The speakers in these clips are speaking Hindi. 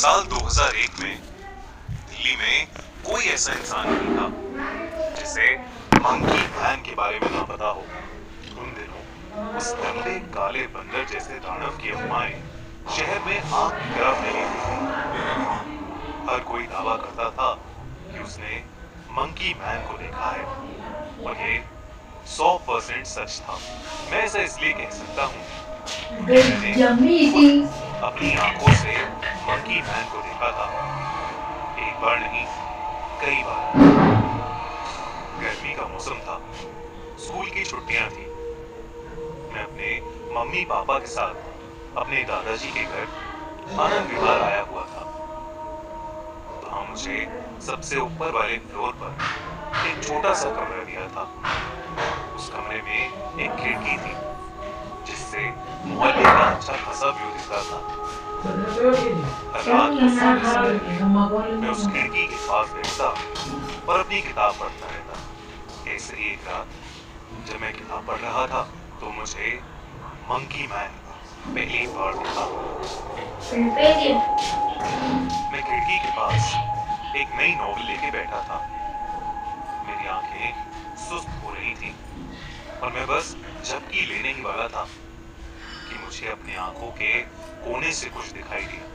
साल 2001 में दिल्ली में कोई ऐसा इंसान नहीं था जिसे मंकी मैन के बारे में ना पता हो। उन दिनों उस लंबे काले बंदर जैसे दानव की अफवाहें शहर में आग की तरह फैली हुई थी। हर कोई दावा करता था कि उसने मंकी मैन को देखा है और ये 100% सच था। मैं ऐसा इसलिए कह सकता हूँ क्योंकि मैंने खुद अपनी आंखों से मंकी मैन को देखा था। एक बार नहीं, कई बार। गर्मी का मौसम था, स्कूल की छुट्टियां थी। मैं अपने मम्मी पापा के साथ अपने दादाजी के घर आनंद विहार आया हुआ था। वहां मुझे सबसे ऊपर वाले फ्लोर पर एक छोटा सा कमरा दिया था। उस कमरे में एक खिड़की थी जिससे मोहल्ले का अच्छा खासा व्यू दिखता था। हर रात को सोने से पहले मैं उस खिड़की के पास बैठता और अपनी किताब पढ़ता रहता। ऐसे ही एक रात जब मैं किताब पढ़ रहा था तो मुझे मंकी मैन पहली बार दिखा। मैं खिड़की के पास एक नई नॉवेल लेके बैठा था। मेरी आंखें सुस्त हो रही थी और मैं बस झपकी लेने ही वाला था कि मुझे अपनी आंखों के कोने से कुछ दिखाई दिया।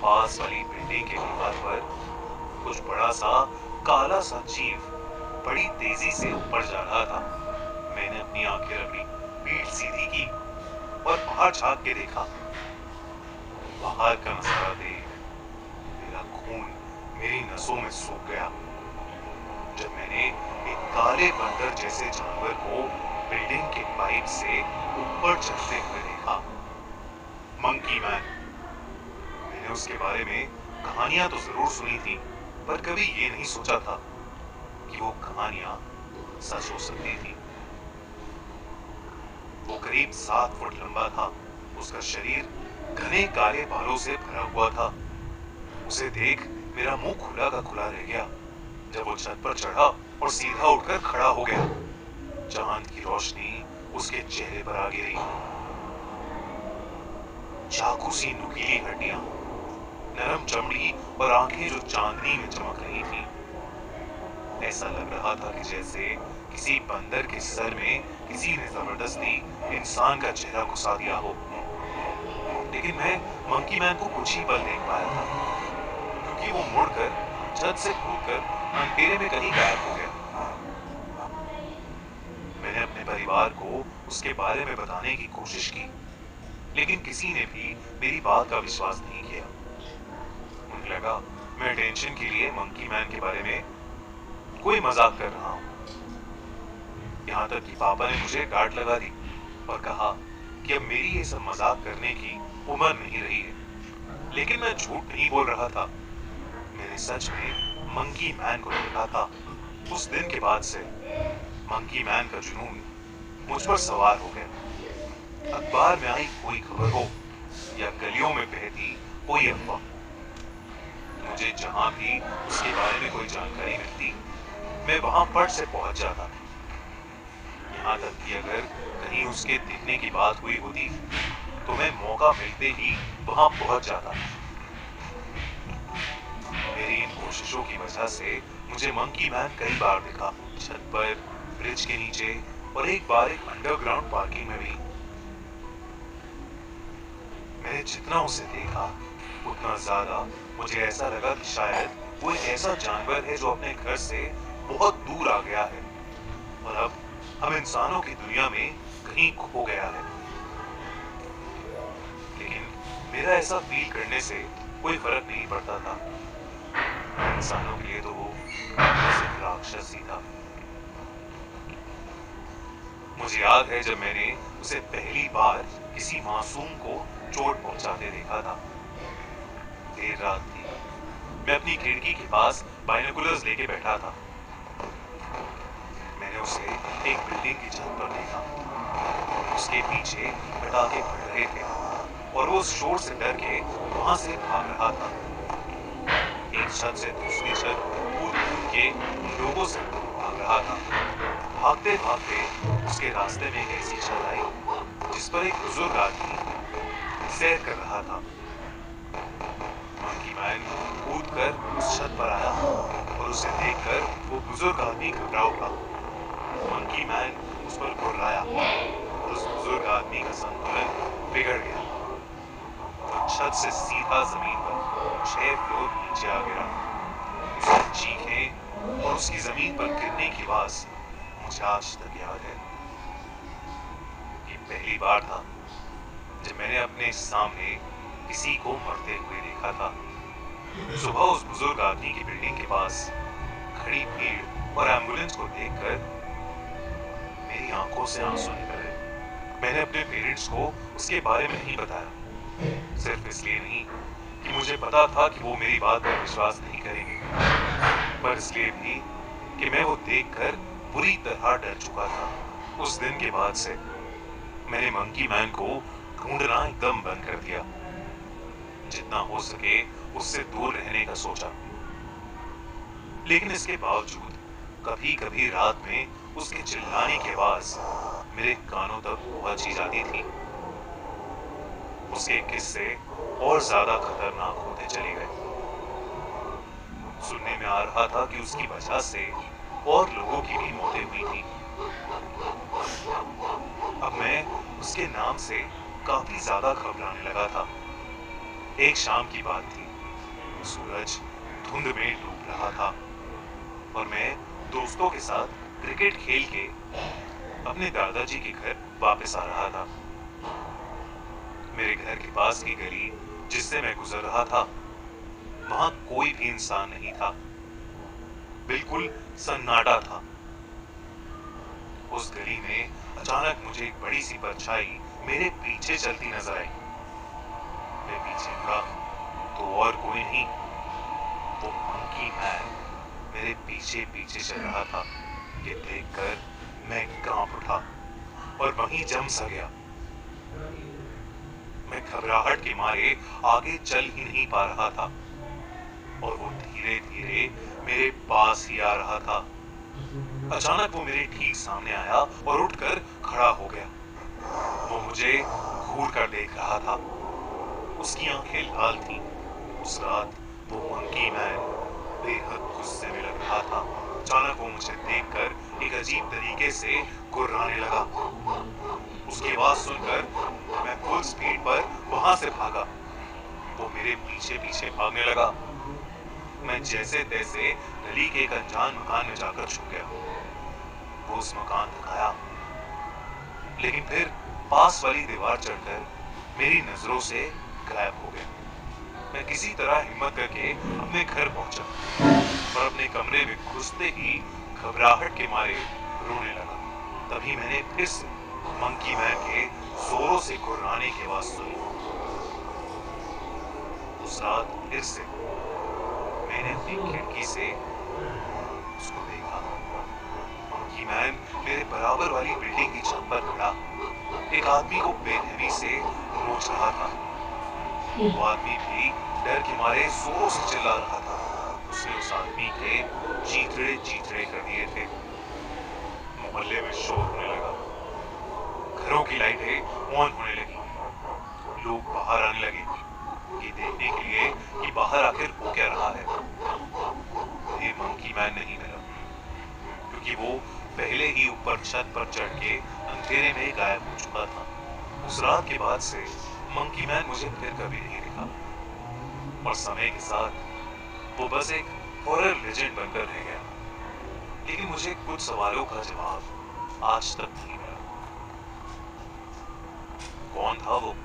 पास वाली बिल्डिंग के दीवार पर कुछ बड़ा सा काला सा जीव बड़ी तेजी से ऊपर जा रहा था। मैंने अपनी आंखें रखी, पीठ सीधी की और बाहर झांक के देखा। बाहर का नजारा देख मेरा खून मेरी नसों में सूख गया। जब मैंने एक काले बंदर जैसे जानवर को बिल्डिंग के पाइप से ऊपर चढ़ते हुए देखा। Monkey man. मैंने उसके बारे में कहानियां तो जरूर सुनी थी, पर कभी ये नहीं सोचा था कि वो कहानियां सच हो सकती थी। वो करीब 7 फुट लंबा था। उसका शरीर घने काले बालों से भरा हुआ था। उसे देख मेरा मुंह खुला का खुला रह गया जब वो छत पर चढ़ा और सीधा उठकर खड़ा हो गया। चांद की रोशनी उसके चेहरे पर आ गिरी। चाकू सी नुकीली हड्डियां, नरम चमड़ी और आंखें जो चांदनी में चमक रही थी। ऐसा लग रहा था कि जैसे किसी बंदर के सर में किसी ने जबरदस्ती इंसान का चेहरा घुसा दिया हो। लेकिन मैं मंकी मैन को कुछ ही पल देख पाया था क्योंकि वो मुड़कर छत से कूदकर अंधेरे में कहीं गायब हो गया। मैंने अपने परिवार को उसके बारे में बताने की कोशिश की, लेकिन किसी ने भी मेरी बात का विश्वास नहीं किया। उन्हें लगा मैं टेंशन के लिए मंकी मैन के बारे में कोई मजाक कर रहा हूं। यहाँ तक कि पापा ने मुझे डांट लगा दी और कहा कि अब मेरी ये सब मजाक करने की उम्र नहीं रही है। लेकिन मैं झूठ नहीं बोल रहा था। मैंने सच में मंकी मैन को देखा था। उस दिन के बाद से मंकी मैन का जुनून मुझ पर सवार हो गया। अखबार में आई कोई खबर हो या गलियों में बहती कोई अफवाह, मुझे जहां भी उसके बारे में कोई जानकारी मिलती मैं वहां फट से पहुंच जाता। यहाँ तक कि अगर कहीं उसके दिखने की बात हुई होती तो मैं मौका मिलते ही वहां पहुंच जाता। मेरी इन कोशिशों की वजह से मुझे मंकी मैन कई बार दिखा, छत पर, ब्रिज के नीचे और एक बार एक अंडरग्राउंड पार्किंग में भी। मैंने जितना उसे देखा उतना ज्यादा मुझे ऐसा लगा कि शायद वो एक ऐसा जानवर है जो अपने घर से बहुत दूर आ गया है और अब हम इंसानों की दुनिया में कहीं खो गया है। लेकिन मेरा ऐसा फील करने से कोई फर्क नहीं पड़ता था। इंसानों के लिए तो वो सिर्फ राक्षस ही था। मुझे याद है जब मैंने उसे पहली बार किसी मासूम को चोट पहुंचाते देखा था। देर रात थी। मैं अपनी खिड़की के पास बाइनोकुलर्स लेके बैठा था। मैंने उसे एक बिल्डिंग की छत पर देखा। उसके पीछे पटाखे फट रहे थे और वो शोर से डर के वहां से भाग रहा था। एक छत से दूसरी छत कूद कूद के लोगों से भाग रहा था। भागते भागते उसके रास्ते में एक ऐसी छत आई जिस पर एक बुजुर्ग आदमी सैर कर रहा था। मैन कूद कर उस छत पर आया और उसे देखकर वो बुजुर्ग आदमी घबरा उठा। मंकी मैन उस पर गुर्राया और उस बुजुर्ग आदमी का संतुलन बिगड़ गया। वो छत से सीधा जमीन पर 6 फ्लोर नीचे आ गिरा। उसकी चीखें और उसकी जमीन पर गिरने की आवाज मुझे आज तक याद है। ये पहली बार था जब मैंने अपने सामने किसी को मरते हुए देखा था। सुबह उस बुजुर्ग आदमी की बिल्डिंग के पास खड़ी भीड़ और एम्बुलेंस को देखकर मेरी आंखों से आंसू निकल गए। मैंने अपने पेरेंट्स को उसके बारे में नहीं बताया, सिर्फ इसलिए नहीं कि मुझे पता था कि वो मेरी बात पर विश्वास नहीं करेंगे, पर इसलिए भी कि मैं वो देखकर बुरी तरह डर चुका था। उस दिन के बाद से मैंने मंकी मैन को ढूंढना एकदम बंद कर दिया। जितना हो सके उससे दूर रहने का सोचा, लेकिन इसके बावजूद कभी कभी रात में उसके चिल्लाने की आवाज मेरे कानों तक पहुंच ही जाती थी। उसके किस्से और ज्यादा खतरनाक होते चले गए। सुनने में आ रहा था कि उसकी वजह से और लोगों की भी मौतें हुई थी। अब मैं उसके नाम से काफी ज्यादा घबराने लगा था। एक शाम की बात थी, सूरज धुंध में डूब रहा था और मैं दोस्तों के साथ क्रिकेट खेल के अपने दादाजी के घर वापस आ रहा था। मेरे घर के पास की गली जिससे मैं गुजर रहा था, वहां कोई भी इंसान नहीं था, बिल्कुल सन्नाटा था। उस गली में अचानक मुझे एक बड़ी सी परछाई मेरे पीछे चलती नजर आई। मैं पीछे मुड़ा तो और कोई नहीं, वो मंकी मैन मेरे पीछे पीछे चल रहा था। ये देखकर मैं कांप उठा और वहीं जम सा गया। मैं घबराहट के मारे आगे चल ही नहीं पा रहा था और वो धीरे धीरे मेरे पास ही आ रहा था। अचानक वो मेरे ठीक सामने आया और उठकर खड़ा हो गया। वो मुझे घूर कर देख रहा था। उसकी आंखें लाल थीं। उस रात वो मंकी मैन बेहद गुस्से में लग रहा था। अचानक वो मुझे देखकर एक अजीब तरीके से गुर्राने लगा। उसकी आवाज सुनकर मैं फुल स्पीड पर वहां से भागा। वो मेरे पीछे पीछे भागने लगा। मैं जैसे तैसे गली के एक अनजान मकान में जाकर छुप गया। वो उस मकान तक आया, लेकिन फिर पास वाली दीवार चढ़कर मेरी नजरों से गायब हो गया। मैं किसी तरह हिम्मत करके अपने घर पहुंचा और अपने कमरे में घुसते ही घबराहट के मारे रोने लगा। तभी मैंने फिर से मंकी मैन के जोरों से गुर्राने की आवाज सुनी। उस रात फिर से मैंने अपनी खिड़की से उसको देखा। मंकी मैन मेरे बराबर वाली बिल्डिंग की छत पर खड़ा एक आदमी को बेरहमी से नोच रहा था। वो आदमी भी डर के मारे जोरों से चिल्ला रहा था। उसने उस आदमी के चीथड़े चीथड़े कर दिए थे। मोहल्ले में शोर होने लगा। घरों की लाइटें ऑन होने लगी। लोग बाहर आने लगे ये देखने के लिए कि बाहर आखिर हो क्या रहा है। ये मंकी मैन नहीं मिला, क्योंकि वो पहले ही ऊपर छत पर चढ़ के अंधेरे में गायब हो चुका था। उस रात के बाद से मंकी मैन मुझे फिर कभी नहीं दिखा और समय के साथ वो बस एक हॉरर लेजेंड बनकर रह गया। लेकिन मुझे कुछ सवालों का जवाब आज तक नहीं मिला। कौन था वो,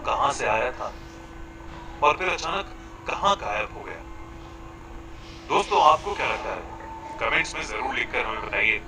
कहां से आया था और फिर अचानक कहां गायब हो गया? दोस्तों, आपको क्या लगता है? कमेंट्स में जरूर लिखकर हमें बताइए।